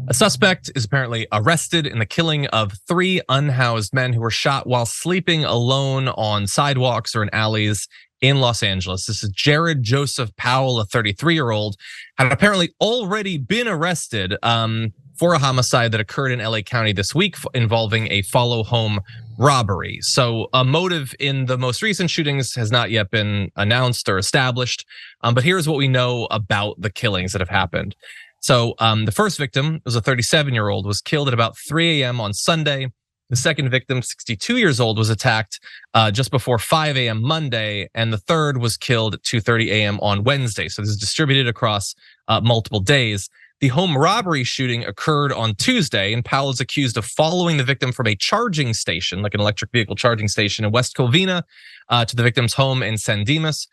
A suspect is apparently arrested in the killing of 3 unhoused men who were shot while sleeping alone on sidewalks or in alleys in Los Angeles. This is Jerrid Joseph Powell, a 33-year-old, had apparently already been arrested for a homicide that occurred in LA County this week involving a follow home robbery. So a motive in the most recent shootings has not yet been announced or established. But here's what we know about the killings that have happened. So the first victim was a 37-year-old, was killed at about 3 a.m. on Sunday. The second victim, 62 years old, was attacked just before 5 a.m. Monday, and the third was killed at 2:30 a.m. on Wednesday. So this is distributed across multiple days. The home robbery shooting occurred on Tuesday, and Powell is accused of following the victim from a charging station, like an electric vehicle charging station in West Covina, to the victim's home in San Dimas.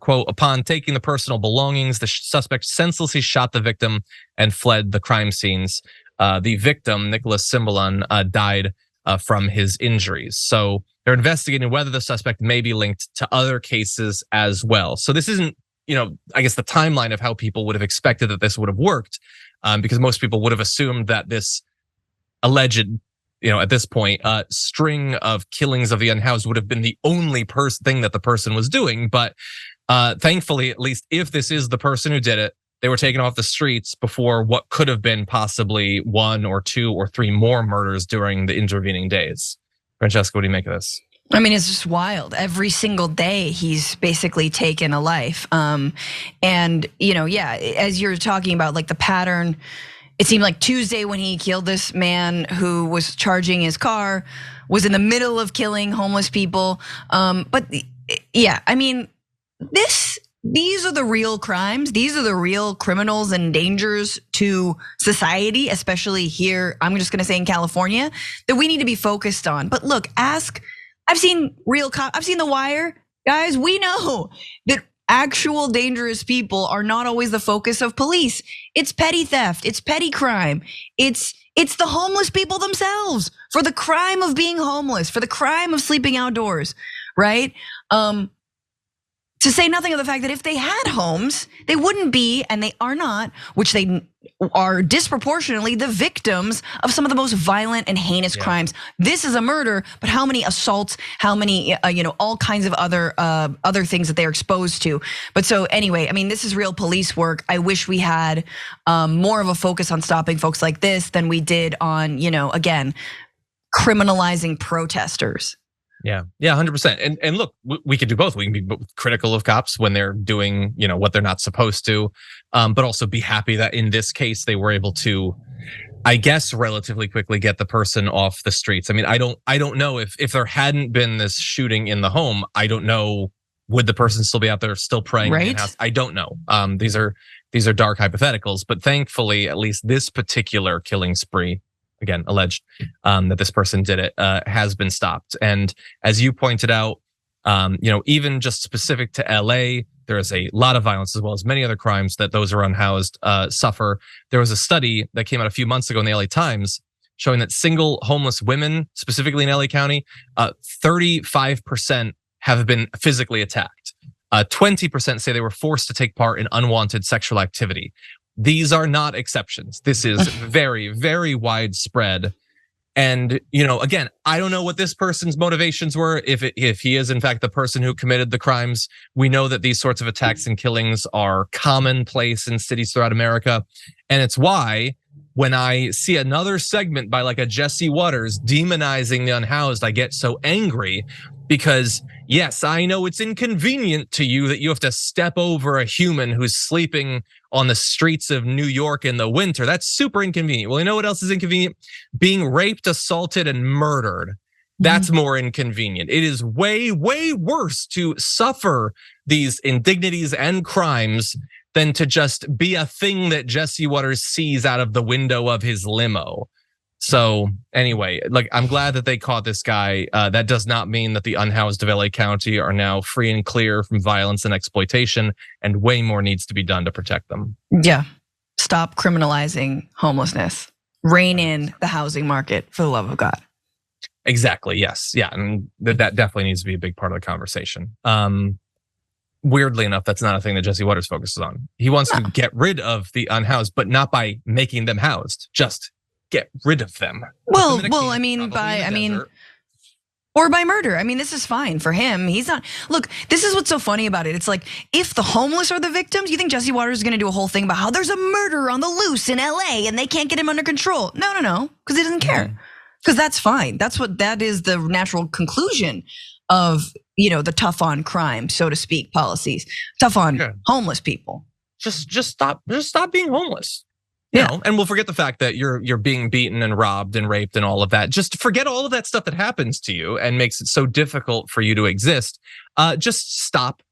Quote, upon taking the personal belongings, the suspect senselessly shot the victim and fled the crime scenes. The victim, Nicholas Cimbalon, died from his injuries. So they're investigating whether the suspect may be linked to other cases as well. So this isn't, I guess the timeline of how people would have expected that this would have worked, because most people would have assumed that this alleged, at this point, string of killings of the unhoused would have been the only thing that the person was doing. But thankfully, at least if this is the person who did it, they were taken off the streets before what could have been possibly 1 or 2 or 3 more murders during the intervening days. Francesca, what do you make of this? I mean, it's just wild. Every single day, he's basically taken a life. And as you're talking about, like the pattern, it seemed like Tuesday when he killed this man who was charging his car, was in the middle of killing homeless people. But yeah, I mean, these are the real crimes. These are the real criminals and dangers to society, especially here, I'm just gonna say in California, that we need to be focused on. But look, I've seen I've seen The Wire. Guys, we know that actual dangerous people are not always the focus of police. It's petty theft, it's petty crime. It's the homeless people themselves for the crime of being homeless, for the crime of sleeping outdoors, right? To say nothing of the fact that if they had homes, they wouldn't be, and they are not, which they are disproportionately the victims of some of the most violent and heinous crimes. This is a murder, but how many assaults, how many, all kinds of other things that they're exposed to. But so anyway, I mean, this is real police work. I wish we had more of a focus on stopping folks like this than we did on, again, criminalizing protesters. Yeah, 100%. And look, we could do both. We can be critical of cops when they're doing, what they're not supposed to, but also be happy that in this case they were able to, I guess, relatively quickly get the person off the streets. I mean, I don't know if there hadn't been this shooting in the home, I don't know, would the person still be out there still praying? Right. I don't know. These are dark hypotheticals, but thankfully, at least this particular killing spree, again, alleged, that this person did it, has been stopped. And as you pointed out, even just specific to LA, there is a lot of violence as well as many other crimes that those who are unhoused suffer. There was a study that came out a few months ago in the LA Times showing that single homeless women, specifically in LA County, 35% have been physically attacked. 20% say they were forced to take part in unwanted sexual activity. These are not exceptions. This is very, very widespread. And, again, I don't know what this person's motivations were. If he is in fact the person who committed the crimes, we know that these sorts of attacks and killings are commonplace in cities throughout America. And it's why when I see another segment by like a Jesse Waters demonizing the unhoused, I get so angry because yes, I know it's inconvenient to you that you have to step over a human who's sleeping on the streets of New York in the winter. That's super inconvenient. Well, you know what else is inconvenient? Being raped, assaulted, and murdered. That's more inconvenient. It is way, way worse to suffer these indignities and crimes than to just be a thing that Jesse Waters sees out of the window of his limo. So anyway, I'm glad that they caught this guy. That does not mean that the unhoused of LA County are now free and clear from violence and exploitation, and way more needs to be done to protect them. Yeah, stop criminalizing homelessness. Rein in the housing market, for the love of God. Exactly, yes. Yeah, and that definitely needs to be a big part of the conversation. weirdly enough, that's not a thing that Jesse Waters focuses on. He wants to get rid of the unhoused, but not by making them housed. Just get rid of them. Well, I mean, or by murder. I mean, this is fine for him. He's not, look, this is what's so funny about it. It's like, if the homeless are the victims, you think Jesse Waters is gonna do a whole thing about how there's a murderer on the loose in LA and they can't get him under control. No, because he doesn't care. Because that's fine. That is the natural conclusion of, the tough on crime, so to speak, policies. Tough on homeless people. Just stop being homeless. You know, and we'll forget the fact that you're being beaten and robbed and raped and all of that. Just forget all of that stuff that happens to you and makes it so difficult for you to exist. Just stop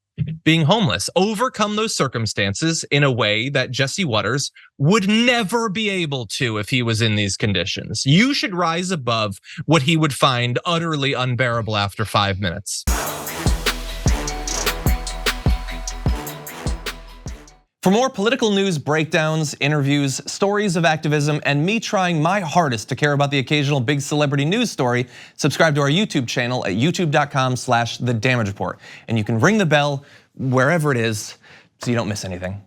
being homeless. Overcome those circumstances in a way that Jesse Waters would never be able to if he was in these conditions. You should rise above what he would find utterly unbearable after 5 minutes. For more political news breakdowns, interviews, stories of activism, and me trying my hardest to care about the occasional big celebrity news story, subscribe to our YouTube channel at youtube.com/The Damage Report. And you can ring the bell wherever it is so you don't miss anything.